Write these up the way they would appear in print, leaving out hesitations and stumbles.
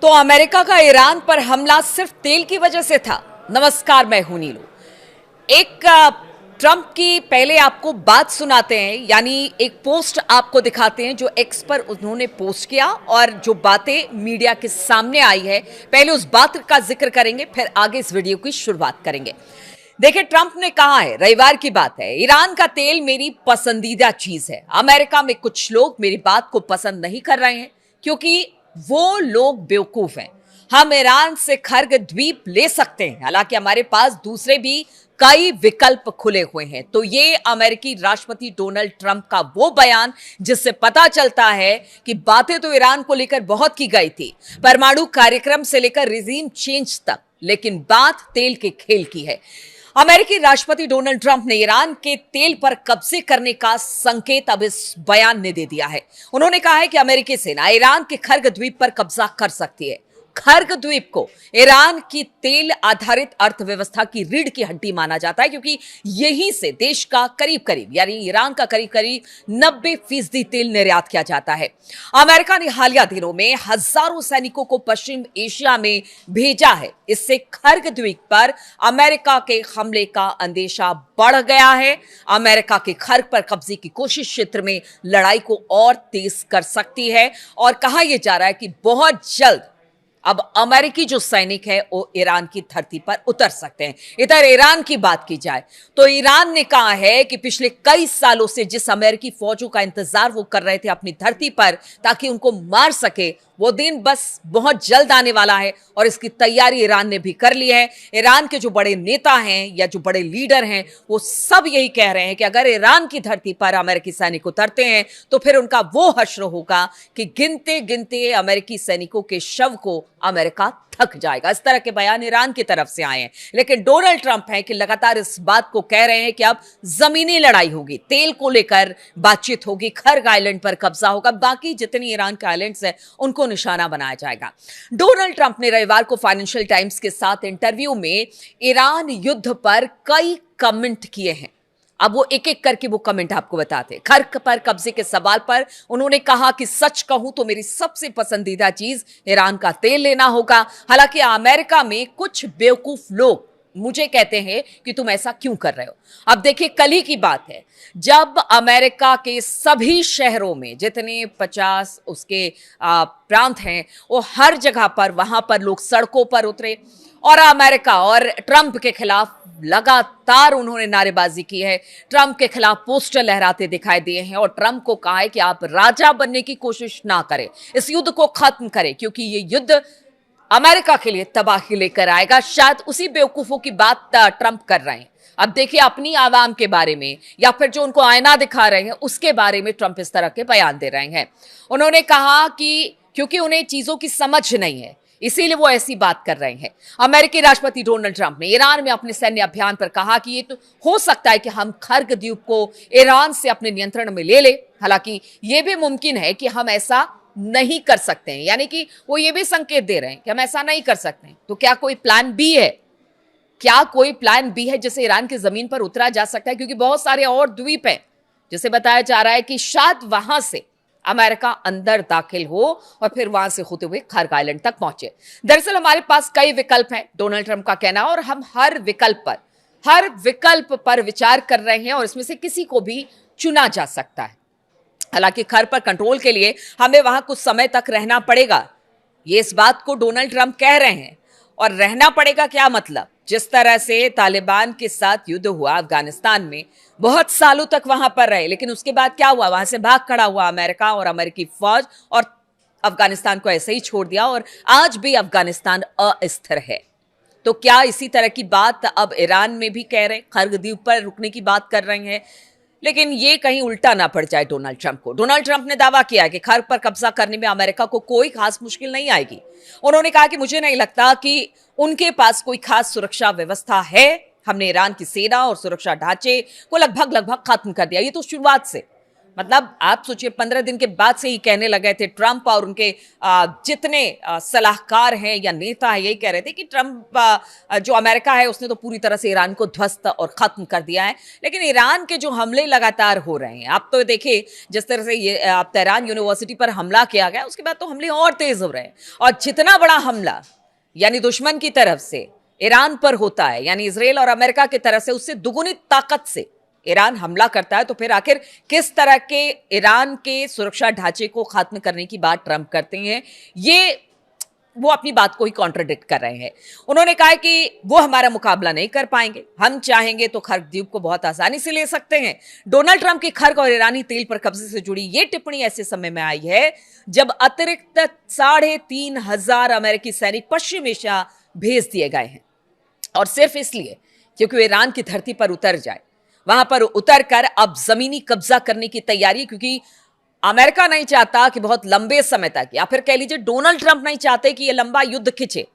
तो अमेरिका का ईरान पर हमला सिर्फ तेल की वजह से था। नमस्कार, मैं हूं नीलू। एक ट्रंप की पहले आपको बात सुनाते हैं, यानी एक पोस्ट आपको दिखाते हैं जो एक्स पर उन्होंने पोस्ट किया और जो बातें मीडिया के सामने आई है। पहले उस बात का जिक्र करेंगे, फिर आगे इस वीडियो की शुरुआत करेंगे। देखिए, ट्रंप ने कहा है, रविवार की बात है, ईरान का तेल मेरी पसंदीदा चीज है। अमेरिका में कुछ लोग मेरी बात को पसंद नहीं कर रहे हैं क्योंकि वो लोग बेवकूफ हैं। हम ईरान से खर्ग द्वीप ले सकते हैं, हालांकि हमारे पास दूसरे भी कई विकल्प खुले हुए हैं। तो ये अमेरिकी राष्ट्रपति डोनाल्ड ट्रंप का वो बयान जिससे पता चलता है कि बातें तो ईरान को लेकर बहुत की गई थी, परमाणु कार्यक्रम से लेकर रिजीम चेंज तक, लेकिन बात तेल के खेल की है। अमेरिकी राष्ट्रपति डोनाल्ड ट्रंप ने ईरान के तेल पर कब्जे करने का संकेत अब इस बयान ने दे दिया है। उन्होंने कहा है कि अमेरिकी सेना ईरान के खर्ग द्वीप पर कब्जा कर सकती है। खर्ग द्वीप को ईरान की तेल आधारित अर्थव्यवस्था की रीढ़ की हड्डी माना जाता है क्योंकि यहीं से देश का करीब करीब, यानी ईरान का करीब करीब 90% तेल निर्यात किया जाता है। अमेरिका ने हालिया दिनों में हजारों सैनिकों को पश्चिम एशिया में भेजा है। इससे खर्ग द्वीप पर अमेरिका के हमले का अंदेशा बढ़ गया है। अमेरिका के खर्ग पर कब्जे की कोशिश क्षेत्र में लड़ाई को और तेज कर सकती है और कहा यह जा रहा है कि बहुत जल्द अब अमेरिकी जो सैनिक है वो ईरान की धरती पर उतर सकते हैं। इधर ईरान की बात की जाए तो ईरान ने कहा है कि पिछले कई सालों से जिस अमेरिकी फौजों का इंतजार वो कर रहे थे अपनी धरती पर ताकि उनको मार सके, वो दिन बस बहुत जल्द आने वाला है और इसकी तैयारी ईरान ने भी कर ली है। ईरान के जो बड़े नेता हैं या जो बड़े लीडर हैं वो सब यही कह रहे हैं कि अगर ईरान की धरती पर अमेरिकी सैनिक उतरते हैं तो फिर उनका वो हश्र होगा कि गिनते गिनते अमेरिकी सैनिकों के शव को अमेरिका थक जाएगा। इस तरह के बयान ईरान की तरफ से आए हैं, लेकिन डोनाल्ड ट्रंप है कि लगातार इस बात को कह रहे हैं कि अब जमीनी लड़ाई होगी, तेल को लेकर बातचीत होगी, खर्ग आइलैंड पर कब्जा होगा, बाकी जितनी ईरान के आइलैंड्स हैं उनको निशाना बनाया जाएगा। डोनाल्ड ट्रंप ने रविवार को फाइनेंशियल टाइम्स के साथ इंटरव्यू में ईरान युद्ध पर कई कमेंट किए हैं। अब वो एक एक करके वो कमेंट आपको बताते हैं। खर्ग पर कब्जे के सवाल पर उन्होंने कहा कि सच कहूं तो मेरी सबसे पसंदीदा चीज ईरान का तेल लेना होगा। हालांकि अमेरिका में कुछ बेवकूफ लोग मुझे कहते हैं कि तुम ऐसा क्यों कर रहे हो। अब देखिए, कल ही की बात है जब अमेरिका के सभी शहरों में जितने 50 उसके प्रांत हैं वो हर जगह पर वहां पर लोग सड़कों पर उतरे और अमेरिका और ट्रंप के खिलाफ लगातार उन्होंने नारेबाजी की है। ट्रंप के खिलाफ पोस्टर लहराते दिखाई दिए हैं और ट्रंप को कहा है कि आप राजा बनने की कोशिश ना करें, इस युद्ध को खत्म करें क्योंकि ये युद्ध अमेरिका के लिए तबाही लेकर आएगा। शायद उसी बेवकूफों की बात ट्रंप कर रहे हैं। अब देखिए, अपनी आवाम के बारे में या फिर जो उनको आईना दिखा रहे हैं उसके बारे में ट्रंप इस तरह के बयान दे रहे हैं। उन्होंने कहा कि क्योंकि उन्हें चीजों की समझ नहीं है इसीलिए वो ऐसी बात कर रहे हैं। अमेरिकी राष्ट्रपति डोनाल्ड ट्रंप ने ईरान में अपने सैन्य अभियान पर कहा कि ये तो हो सकता है कि हम खर्ग द्वीप को ईरान से अपने नियंत्रण में ले ले, हालांकि ये भी मुमकिन है कि हम ऐसा नहीं कर सकते हैं, यानी कि वो ये भी संकेत दे रहे हैं कि हम ऐसा नहीं कर सकते हैं। तो क्या कोई प्लान बी है? क्या कोई प्लान बी है जिसे ईरान की जमीन पर उतरा जा सकता है? क्योंकि बहुत सारे और द्वीप हैं जिसे बताया जा रहा है कि शायद वहां से अमेरिका अंदर दाखिल हो और फिर वहां से होते हुए खर्ग आइलैंड तक पहुंचे। दरअसल हमारे पास कई विकल्प हैं, डोनाल्ड ट्रंप का कहना, और हम हर विकल्प पर विचार कर रहे हैं और इसमें से किसी को भी चुना जा सकता है। हालांकि खर्ग पर कंट्रोल के लिए हमें वहां कुछ समय तक रहना पड़ेगा, ये इस बात को डोनाल्ड ट्रंप कह रहे हैं। और रहना पड़ेगा क्या मतलब? जिस तरह से तालिबान के साथ युद्ध हुआ अफगानिस्तान में, बहुत सालों तक वहां पर रहे, लेकिन उसके बाद क्या हुआ? वहां से भाग खड़ा हुआ अमेरिका और अमेरिकी फौज और अफगानिस्तान को ऐसे ही छोड़ दिया और आज भी अफगानिस्तान अस्थिर है। तो क्या इसी तरह की बात अब ईरान में भी कह रहे, खर्ग द्वीप पर रुकने की बात कर रहे हैं? लेकिन ये कहीं उल्टा ना पड़ जाए डोनाल्ड ट्रंप को। डोनाल्ड ट्रंप ने दावा किया कि खर्ग पर कब्जा करने में अमेरिका को कोई खास मुश्किल नहीं आएगी। उन्होंने कहा कि मुझे नहीं लगता कि उनके पास कोई खास सुरक्षा व्यवस्था है। हमने ईरान की सेना और सुरक्षा ढांचे को लगभग खत्म कर दिया, ये तो शुरुआत से। मतलब आप सोचिए 15 दिन के बाद से ही कहने लगे थे ट्रंप और उनके जितने सलाहकार हैं या नेता है, यही कह रहे थे कि ट्रंप जो अमेरिका है उसने तो पूरी तरह से ईरान को ध्वस्त और खत्म कर दिया है। लेकिन ईरान के जो हमले लगातार हो रहे हैं, आप तो देखिए जिस तरह से ये तेहरान यूनिवर्सिटी पर हमला किया गया, उसके बाद तो हमले और तेज हो रहे हैं। और जितना बड़ा हमला यानी दुश्मन की तरफ से ईरान पर होता है, यानी इजराइल और अमेरिका की तरफ से, उससे दुगुनी ताकत से ईरान हमला करता है, तो फिर आखिर किस तरह के ईरान के सुरक्षा ढांचे को खत्म करने की बात ट्रंप करते हैं, ये वो अपनी बात को ही कॉन्ट्रडिक्ट कर रहे हैं। उन्होंने कहा कि वो हमारा मुकाबला नहीं कर पाएंगे, हम चाहेंगे तो खर्क द्वीप को बहुत आसानी से ले सकते हैं। डोनाल्ड ट्रंप की खर्क और ईरानी तेल पर कब्जे से जुड़ी ये टिप्पणी ऐसे समय में आई है जब अतिरिक्त 3,500 अमेरिकी सैनिक पश्चिम एशिया भेज दिए गए हैं, और सिर्फ इसलिए क्योंकि ईरान की धरती पर उतर जाए। वहां पर उतरकर अब जमीनी कब्जा करने की तैयारी, क्योंकि अमेरिका नहीं चाहता कि बहुत लंबे समय तक, या फिर कह लीजिए डोनाल्ड ट्रंप नहीं चाहते कि यह लंबा युद्ध खिंचे।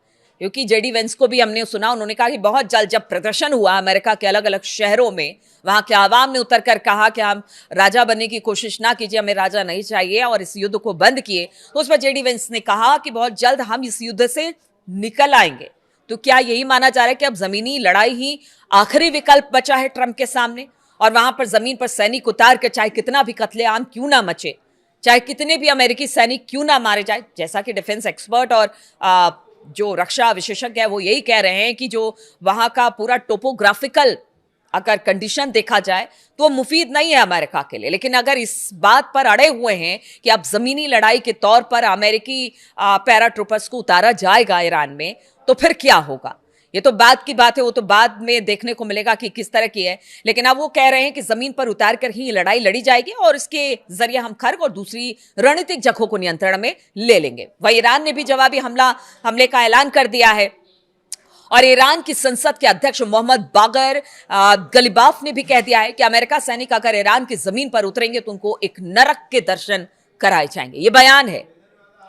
क्योंकि जेडी वेंस को भी हमने सुना, उन्होंने कहा कि बहुत जल्द जब प्रदर्शन हुआ अमेरिका के अलग अलग शहरों में, वहां के आवाम ने उतरकर कहा कि हम राजा बनने की कोशिश ना कीजिए, हमें राजा नहीं चाहिए, और इस युद्ध को बंद किए, तो उस पर जेडी वेंस ने कहा कि बहुत जल्द हम इस युद्ध से निकल आएंगे। तो क्या यही माना जा रहा है कि अब जमीनी लड़ाई ही आखिरी विकल्प बचा है ट्रंप के सामने, और वहां पर जमीन पर सैनिक उतार कर चाहे कितना भी कत्लेआम क्यों ना मचे, चाहे कितने भी अमेरिकी सैनिक क्यों ना मारे जाए, जैसा कि डिफेंस एक्सपर्ट और जो रक्षा विशेषज्ञ है वो यही कह रहे हैं कि जो वहां का पूरा टोपोग्राफिकल अगर कंडीशन देखा जाए तो मुफीद नहीं है अमेरिका के लिए। लेकिन अगर इस बात पर अड़े हुए हैं कि अब जमीनी लड़ाई के तौर पर अमेरिकी पैराट्रूपर्स को उतारा जाएगा ईरान में, तो फिर क्या होगा, ये तो बात की बात है, वो तो बाद में देखने को मिलेगा कि किस तरह की है। लेकिन अब वो कह रहे हैं कि जमीन पर उतार कर ही लड़ाई लड़ी जाएगी और इसके जरिए हम खर्क और दूसरी रणनीतिक जगहों को नियंत्रण में ले लेंगे। वह ईरान ने भी जवाबी हमले का ऐलान कर दिया है, और ईरान की संसद के अध्यक्ष मोहम्मद बागर गलिबाफ ने भी कह दिया है कि अमेरिका सैनिक अगर ईरान की जमीन पर उतरेंगे तो उनको एक नरक के दर्शन कराए जाएंगे। ये बयान है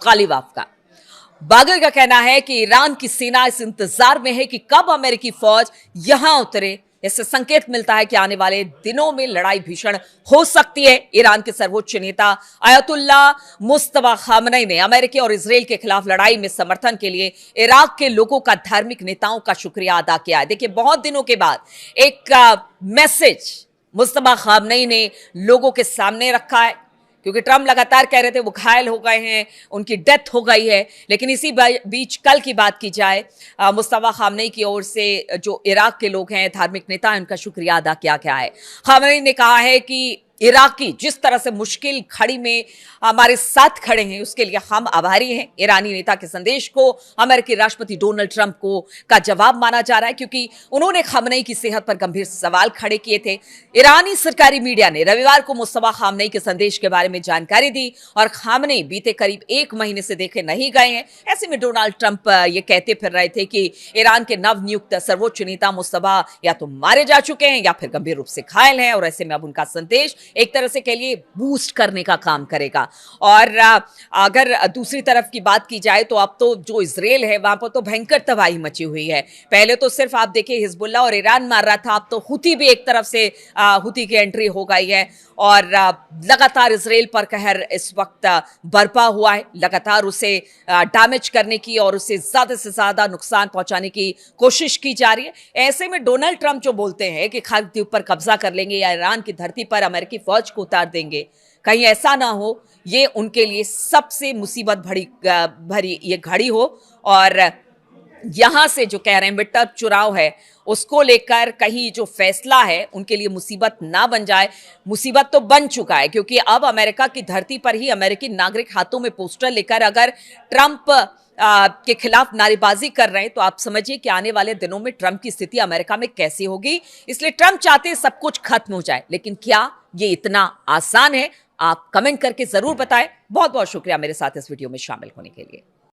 गलिबाफ का। बागर का कहना है कि ईरान की सेना इस इंतजार में है कि कब अमेरिकी फौज यहां उतरे। इससे संकेत मिलता है कि आने वाले दिनों में लड़ाई भीषण हो सकती है। ईरान के सर्वोच्च नेता अयतुल्लाह मुस्तफा खामनई ने अमेरिका और इजराइल के खिलाफ लड़ाई में समर्थन के लिए इराक के लोगों का, धार्मिक नेताओं का शुक्रिया अदा किया है। देखिए, बहुत दिनों के बाद एक मैसेज मुस्तफा खामनई ने लोगों के सामने रखा है, क्योंकि ट्रंप लगातार कह रहे थे वो घायल हो गए हैं, उनकी डेथ हो गई है। लेकिन इसी बीच कल की बात की जाए, मुस्तफा खामनई की ओर से जो इराक के लोग हैं, धार्मिक नेता हैं, उनका शुक्रिया अदा किया गया है। खामनई ने कहा है कि इराकी जिस तरह से मुश्किल घड़ी में हमारे साथ खड़े हैं उसके लिए हम आभारी हैं। ईरानी नेता के संदेश को अमेरिकी राष्ट्रपति डोनाल्ड ट्रंप का जवाब माना जा रहा है, क्योंकि उन्होंने खामनई की सेहत पर गंभीर सवाल खड़े किए थे। ईरानी सरकारी मीडिया ने रविवार को मुस्तफा खामनई के संदेश के बारे में जानकारी दी, और खामनई बीते करीब 1 महीने से देखे नहीं गए हैं। ऐसे में डोनाल्ड ट्रंप ये कहते फिर रहे थे कि ईरान के नवनियुक्त सर्वोच्च नेता मुस्तफा या तो मारे जा चुके हैं या फिर गंभीर रूप से घायल हैं, और ऐसे में अब उनका संदेश एक तरह से कह लिए बूस्ट करने का काम करेगा। और अगर दूसरी तरफ की बात की जाए तो अब तो जो इजराइल है वहां पर तो भयंकर तबाही मची हुई है। पहले तो सिर्फ आप देखिए हिजबुल्ला और ईरान मार रहा था, अब तो हुती भी एक तरफ से हुती की एंट्री हो गई है, और लगातार इजराइल पर कहर इस वक्त बरपा हुआ है। लगातार उसे डैमेज करने की और उसे ज्यादा से ज्यादा नुकसान पहुंचाने की कोशिश की जा रही है। ऐसे में डोनाल्ड ट्रंप जो बोलते हैं कि खर्क द्वीप पर कब्जा कर लेंगे या ईरान की धरती पर अमेरिकी फौज को उतार देंगे, कहीं ऐसा ना हो, ये उनके लिए सबसे मुसीबत भरी ये घड़ी हो। और यहां से जो कह रहे हैं मिड टर्म चुनाव है उसको लेकर कहीं जो फैसला है उनके लिए मुसीबत ना बन जाए। मुसीबत तो बन चुका है, क्योंकि अब अमेरिका की धरती पर ही अमेरिकी नागरिक हाथों में पोस्टर लेकर अगर ट्रंप के खिलाफ नारेबाजी कर रहे हैं, तो आप समझिए कि आने वाले दिनों में ट्रंप की स्थिति अमेरिका में कैसी होगी। इसलिए ट्रंप चाहते हैं सब कुछ खत्म हो जाए, लेकिन क्या ये इतना आसान है? आप कमेंट करके जरूर बताएं। बहुत बहुत शुक्रिया मेरे साथ इस वीडियो में शामिल होने के लिए।